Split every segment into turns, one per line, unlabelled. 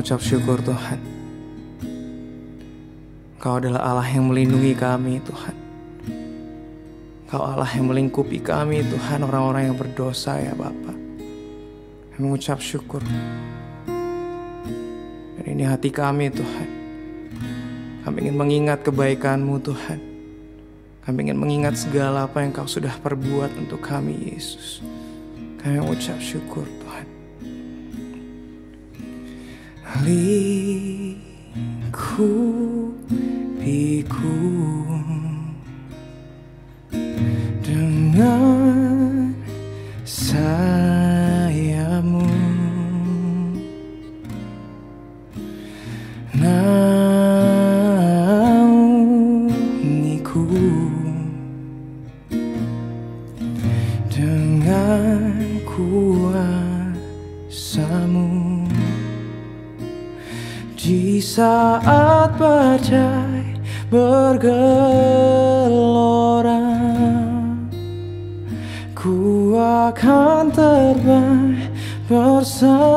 mengucap syukur Tuhan. Kau adalah Allah yang melindungi kami Tuhan. Kau Allah yang melingkupi kami Tuhan, orang-orang yang berdosa ya Bapa. Kami mengucap syukur. Dan ini hati kami Tuhan. Kami ingin mengingat kebaikan-Mu Tuhan. Kami ingin mengingat segala apa yang Kau sudah perbuat untuk kami Yesus. Kami mengucap syukur Tuhan. Lingkupiku dengan sayap-Mu, naungiku dengan kuasa-Mu. Di saat badai bergelora, ku akan terbang bersama-Mu.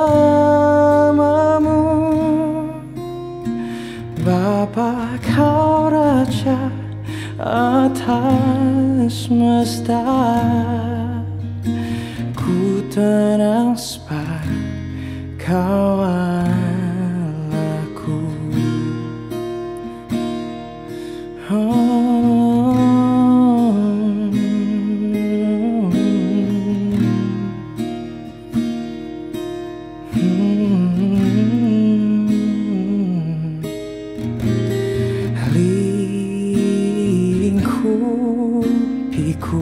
Bapa, Kau Raja atas semesta, ku tenang sebab Kau Allahku. Lingkupiku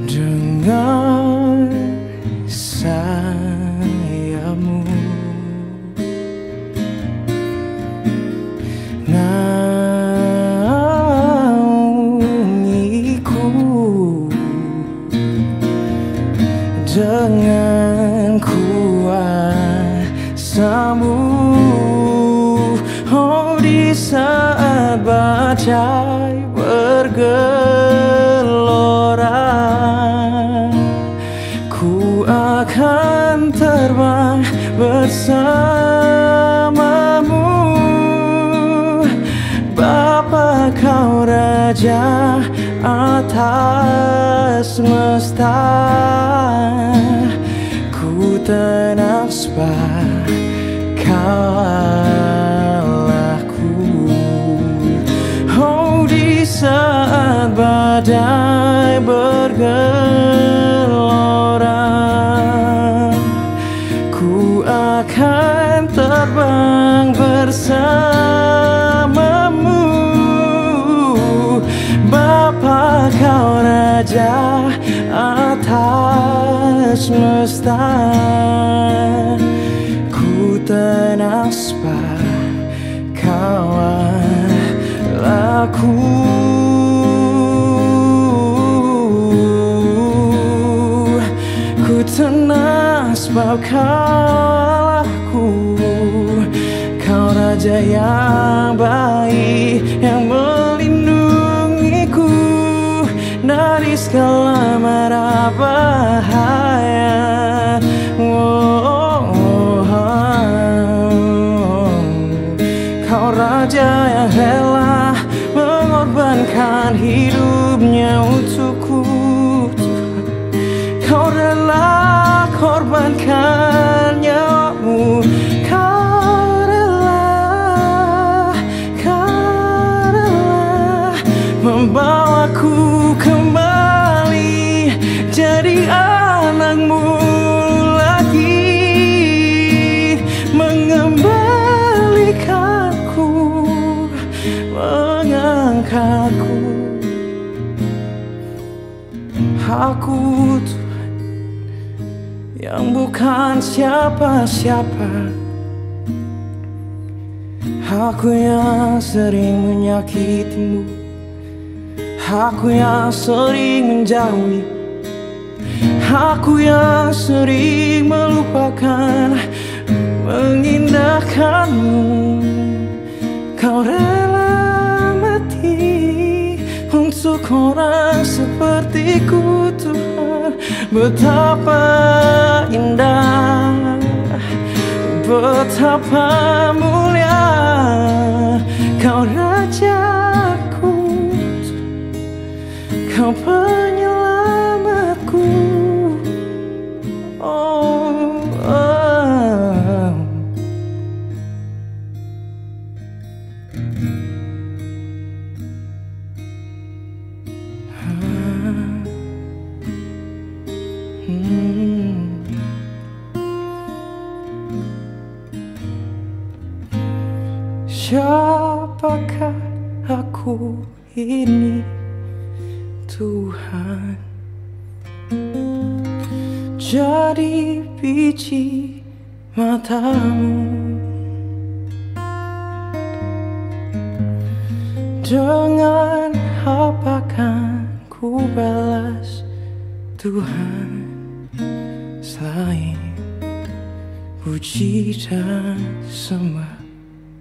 dengan sayap-Mu, naungiku dengan kuasa-Mu. Oh, di saat badai bergelora, ku akan terbang bersama-Mu. Bapa, Kau Raja atas semesta, ku tenang sebab Kau Allahku. Oh, di saat badai bergelora, ku akan terbang bersama-Mu. Bapa, Kau Raja atas semesta, ku tenang sebab Kau Allahku. Ku tenang sebab Kau Allahku. Kau Raja yang baik, yang melindungiku dari segala mara bahaya. Kau Raja yang rela mengorbankan hidupnya untukku. Kau rela korbankan nyawa-Mu. Kau rela membawaku kembali jadi anak-Mu lagi, mengembalikanku, mengangkatku. Aku Tuhan yang bukan siapa-siapa, aku yang sering menyakiti-Mu, aku yang sering menjauhi, aku yang sering melupakan, mengindahkan-Mu. Kau rela mati untuk orang sepertiku Tuhan. Betapa indah Betapa mulia Kau Rajaku, Kau penyelamatku. Oh, oh. Siapakah aku ini, Tuhan? Jadi biji matamu. Dengan apa kan ku balas, Tuhan, selain puji dan sembah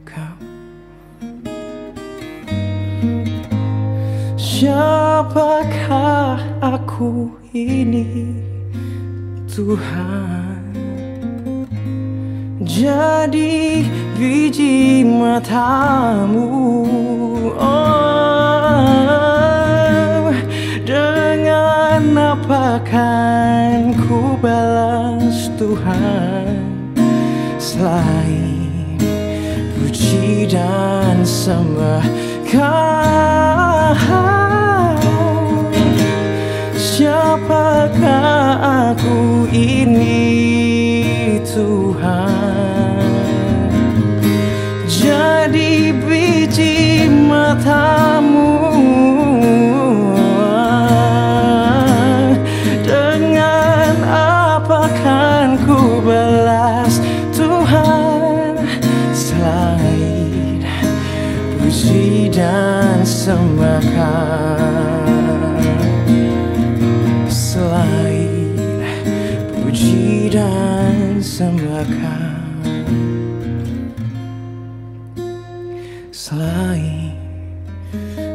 Kau? Siapakah aku ini, Tuhan? Jadi biji matamu. Oh, dengan apa kan ku balas, Tuhan, selain puji dan sembah Kau? Siapakah aku ini, Tuhan? Jadi biji matamu. Dengan apa kan ku balas, Tuhan, selain puji dan sembah Kau? Selain puji dan sembah Kau, selain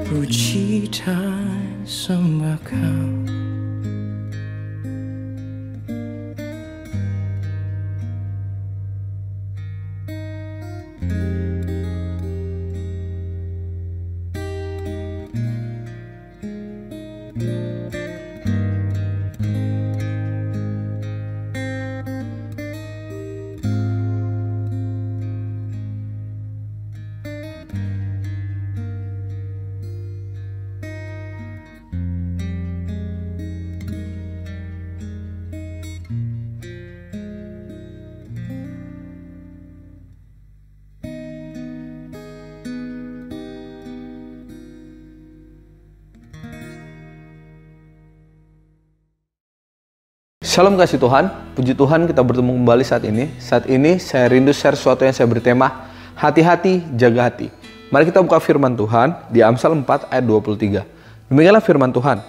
puji dan sembah Kau.
Shalom kasih Tuhan, puji Tuhan kita bertemu kembali saat ini. Saat ini saya rindu share sesuatu yang saya bertema hati-hati, jaga hati. Mari kita buka firman Tuhan di Amsal 4 ayat 23. Demikianlah firman Tuhan.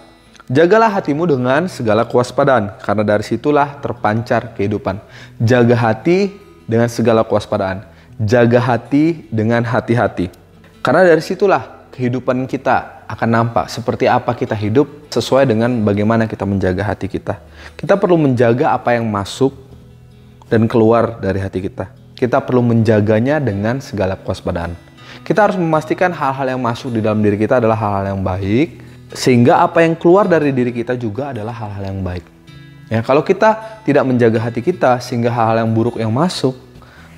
Jagalah hatimu dengan segala kewaspadaan, karena dari situlah terpancar kehidupan. Jaga hati dengan segala kewaspadaan. Jaga hati dengan hati-hati. Karena dari situlah kehidupan kita akan nampak seperti apa kita hidup sesuai dengan bagaimana kita menjaga hati kita. Kita perlu menjaga apa yang masuk dan keluar dari hati kita. Kita perlu menjaganya dengan segala kewaspadaan. Kita harus memastikan hal-hal yang masuk di dalam diri kita adalah hal-hal yang baik, sehingga apa yang keluar dari diri kita juga adalah hal-hal yang baik. Ya, kalau kita tidak menjaga hati kita sehingga hal-hal yang buruk yang masuk,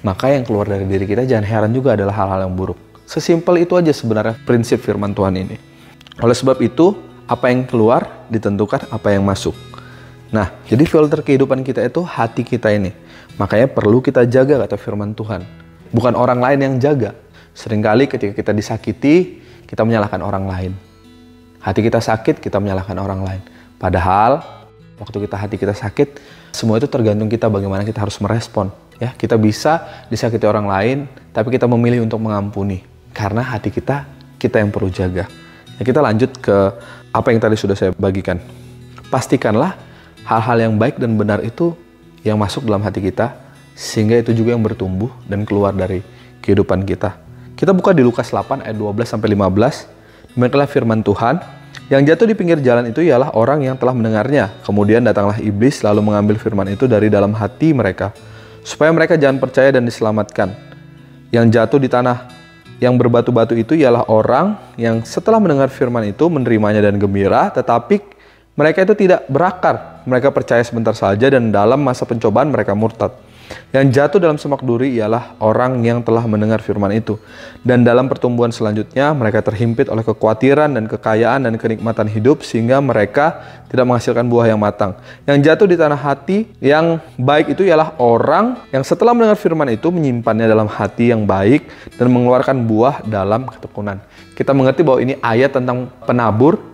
maka yang keluar dari diri kita jangan heran juga adalah hal-hal yang buruk. Sesimpel itu aja sebenarnya prinsip firman Tuhan ini. Oleh sebab itu, apa yang keluar ditentukan apa yang masuk. Nah, jadi filter kehidupan kita itu hati kita ini. Makanya perlu kita jaga kata firman Tuhan. Bukan orang lain yang jaga. Seringkali ketika kita disakiti, kita menyalahkan orang lain. Hati kita sakit, kita menyalahkan orang lain. Padahal, waktu hati kita sakit, semua itu tergantung kita bagaimana kita harus merespon. Ya, kita bisa disakiti orang lain, tapi kita memilih untuk mengampuni. Karena hati kita yang perlu jaga. Ya, kita lanjut ke apa yang tadi sudah saya bagikan. Pastikanlah hal-hal yang baik dan benar itu yang masuk dalam hati kita, sehingga itu juga yang bertumbuh dan keluar dari kehidupan kita. Kita buka di Lukas 8 ayat 12-15. Demikianlah firman Tuhan. Yang jatuh di pinggir jalan itu ialah orang yang telah mendengarnya. Kemudian datanglah iblis lalu mengambil firman itu dari dalam hati mereka, supaya mereka jangan percaya dan diselamatkan. Yang jatuh di tanah yang berbatu-batu itu ialah orang yang setelah mendengar firman itu menerimanya dan gembira, tetapi mereka itu tidak berakar. Mereka percaya sebentar saja dan dalam masa pencobaan mereka murtad. Yang jatuh dalam semak duri ialah orang yang telah mendengar firman itu. Dan dalam pertumbuhan selanjutnya mereka terhimpit oleh kekhawatiran dan kekayaan dan kenikmatan hidup sehingga mereka tidak menghasilkan buah yang matang. Yang jatuh di tanah hati yang baik itu ialah orang yang setelah mendengar firman itu menyimpannya dalam hati yang baik dan mengeluarkan buah dalam ketekunan. Kita mengerti bahwa ini ayat tentang penabur.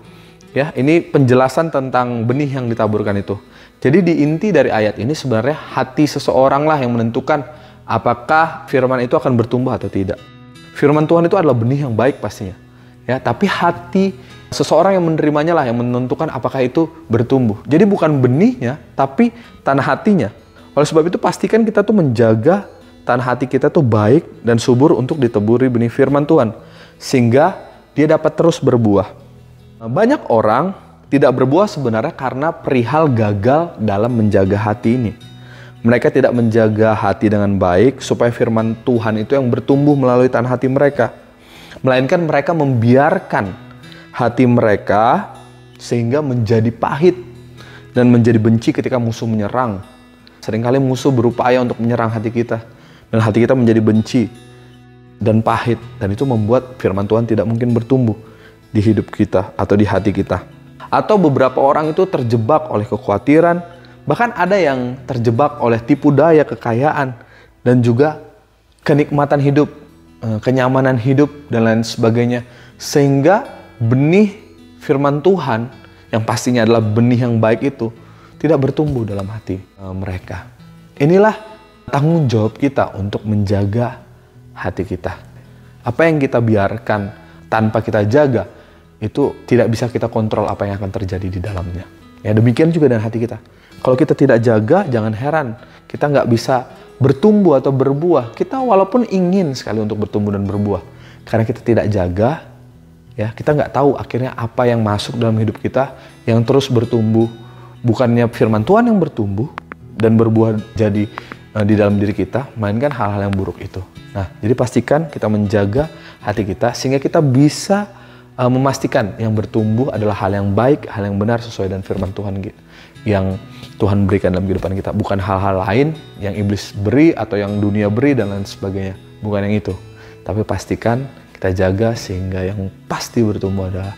Ya, ini penjelasan tentang benih yang ditaburkan itu. Jadi di inti dari ayat ini sebenarnya hati seseorang lah yang menentukan apakah firman itu akan bertumbuh atau tidak. Firman Tuhan itu adalah benih yang baik pastinya. Ya, tapi hati seseorang yang menerimanya lah yang menentukan apakah itu bertumbuh. Jadi bukan benihnya, tapi tanah hatinya. Oleh sebab itu pastikan kita tuh menjaga tanah hati kita tuh baik dan subur untuk diteburi benih firman Tuhan. Sehingga dia dapat terus berbuah. Banyak orang tidak berbuah sebenarnya karena perihal gagal dalam menjaga hati ini. Mereka tidak menjaga hati dengan baik supaya firman Tuhan itu yang bertumbuh melalui tanah hati mereka. Melainkan mereka membiarkan hati mereka sehingga menjadi pahit dan menjadi benci ketika musuh menyerang. Seringkali musuh berupaya untuk menyerang hati kita dan hati kita menjadi benci dan pahit, dan itu membuat firman Tuhan tidak mungkin bertumbuh di hidup kita atau di hati kita. Atau beberapa orang itu terjebak oleh kekhawatiran, bahkan ada yang terjebak oleh tipu daya kekayaan dan juga kenikmatan hidup, kenyamanan hidup dan lain sebagainya, sehingga benih firman Tuhan yang pastinya adalah benih yang baik itu tidak bertumbuh dalam hati mereka. Inilah tanggung jawab kita untuk menjaga hati kita. Apa yang kita biarkan tanpa kita jaga, itu tidak bisa kita kontrol apa yang akan terjadi di dalamnya. Ya, demikian juga dengan hati kita. Kalau kita tidak jaga, jangan heran kita nggak bisa bertumbuh atau berbuah. Kita walaupun ingin sekali untuk bertumbuh dan berbuah, karena kita tidak jaga, ya kita nggak tahu akhirnya apa yang masuk dalam hidup kita yang terus bertumbuh. Bukannya firman Tuhan yang bertumbuh dan berbuah jadi di dalam diri kita, melainkan hal-hal yang buruk itu. Nah, jadi pastikan kita menjaga hati kita sehingga kita bisa memastikan yang bertumbuh adalah hal yang baik, hal yang benar sesuai dengan firman Tuhan yang Tuhan berikan dalam kehidupan kita. Bukan hal-hal lain yang iblis beri atau yang dunia beri dan lain sebagainya. Bukan yang itu. Tapi pastikan kita jaga sehingga yang pasti bertumbuh adalah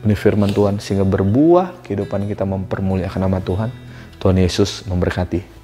benih firman Tuhan. Sehingga berbuah kehidupan kita mempermuliakan nama Tuhan. Tuhan Yesus memberkati.